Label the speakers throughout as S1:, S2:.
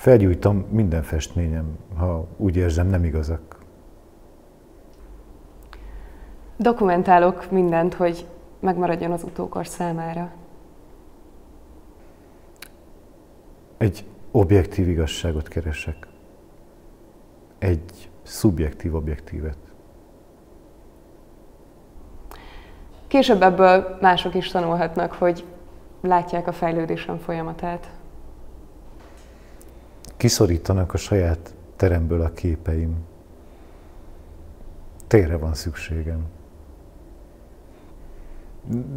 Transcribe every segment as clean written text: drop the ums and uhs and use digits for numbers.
S1: Felgyújtom minden festményem, ha úgy érzem, nem igazak.
S2: Dokumentálok mindent, hogy megmaradjon az utókor számára.
S1: Egy objektív igazságot keresek. Egy szubjektív objektívet.
S2: Később ebből mások is tanulhatnak, hogy látják a fejlődésem folyamatát.
S1: Kiszorítanak a saját teremből a képeim. Térre van szükségem.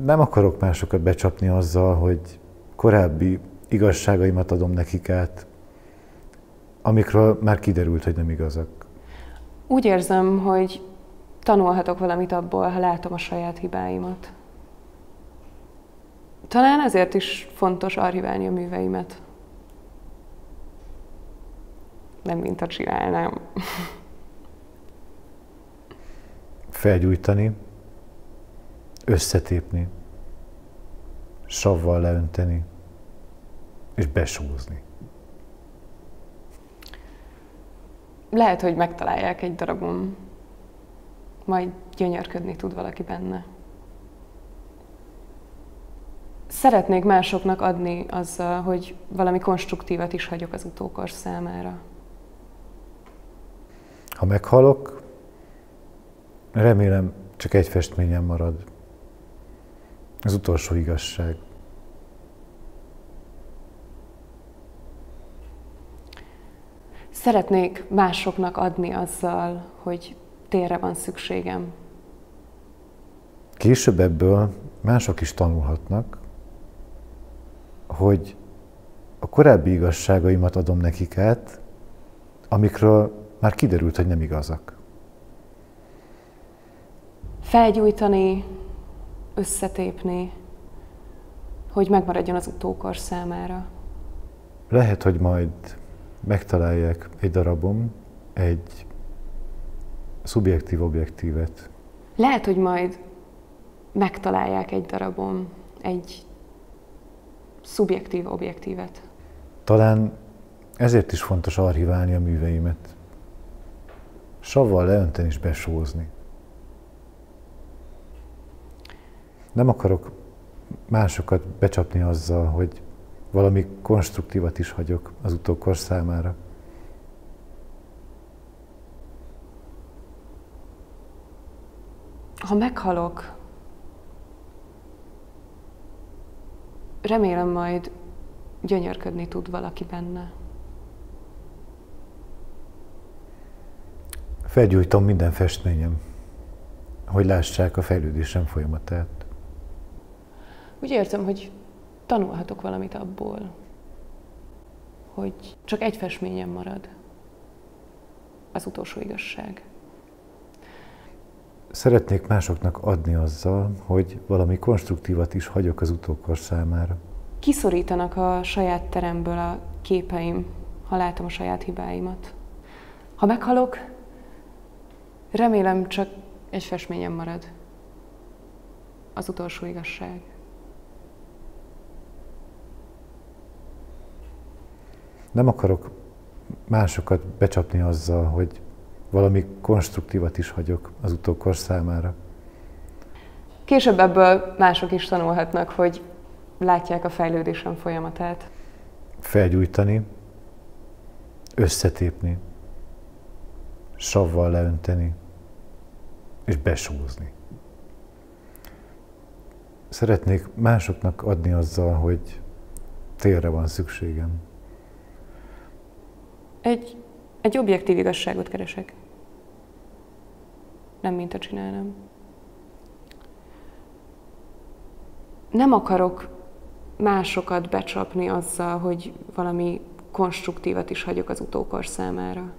S1: Nem akarok másokat becsapni azzal, hogy korábbi igazságaimat adom nekik át, amikről már kiderült, hogy nem igazak.
S2: Úgy érzem, hogy tanulhatok valamit abból, ha látom a saját hibáimat. Talán ezért is fontos archiválni a műveimet. Nem mintha csinálnám.
S1: Felgyújtani, összetépni, savval leönteni, és besúzni.
S2: Lehet, hogy megtalálják egy darabon, majd gyönyörködni tud valaki benne. Szeretnék másoknak adni azzal, hogy valami konstruktívat is hagyok az utókor számára.
S1: Ha meghalok, remélem csak egy festményem marad. Az utolsó igazság.
S2: Szeretnék másoknak adni azzal, hogy térre van szükségem.
S1: Később ebből mások is tanulhatnak, hogy a korábbi igazságaimat adom nekik át, amikről már kiderült, hogy nem igazak.
S2: Felgyújtani, összetépni, hogy megmaradjon az utókor számára.
S1: Lehet, hogy majd megtalálják egy darabom, egy szubjektív objektívet.
S2: Lehet, hogy majd megtalálják egy darabon egy szubjektív objektívet.
S1: Talán ezért is fontos archiválni a műveimet. Savval leönteni és besózni. Nem akarok másokat becsapni azzal, hogy valami konstruktívat is hagyok az utókor számára.
S2: Ha meghalok, remélem majd gyönyörködni tud valaki benne.
S1: Felgyújtom minden festményem, hogy lássák a fejlődésem folyamatát.
S2: Úgy érzem, hogy tanulhatok valamit abból, hogy csak egy festményem marad. Az utolsó igazság.
S1: Szeretnék másoknak adni azzal, hogy valami konstruktívat is hagyok az utókor számára.
S2: Kiszorítanak a saját teremből a képeim, ha látom a saját hibáimat. Ha meghalok, remélem csak egy festményem marad. Az utolsó igazság.
S1: Nem akarok másokat becsapni azzal, hogy valami konstruktívat is hagyok az utókor számára.
S2: Később ebből mások is tanulhatnak, hogy látják a fejlődésem folyamatát.
S1: Felgyújtani, összetépni, savval leönteni, és besúzni. Szeretnék másoknak adni azzal, hogy térre van szükségem.
S2: Egy objektív igazságot keresek. Nem mintha csinálnám. Nem akarok másokat becsapni azzal, hogy valami konstruktívat is hagyok az utókor számára.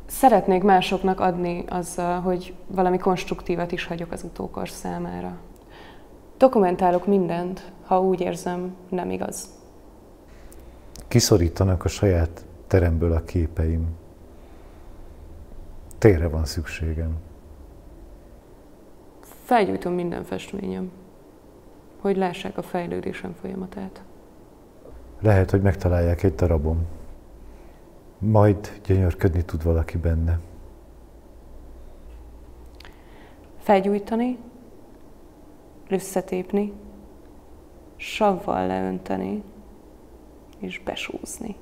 S2: Szeretnék másoknak adni azzal, hogy valami konstruktívat is hagyok az utókor számára. Dokumentálok mindent, ha úgy érzem, nem igaz.
S1: Kiszorítanak a saját teremből a képeim. Térre van szükségem.
S2: Felgyújtom minden festményem, hogy lássák a fejlődésem folyamatát.
S1: Lehet, hogy megtalálják egy darabon. Majd gyönyörködni tud valaki benne.
S2: Felgyújtani, összetépni, savval leönteni és besúzni.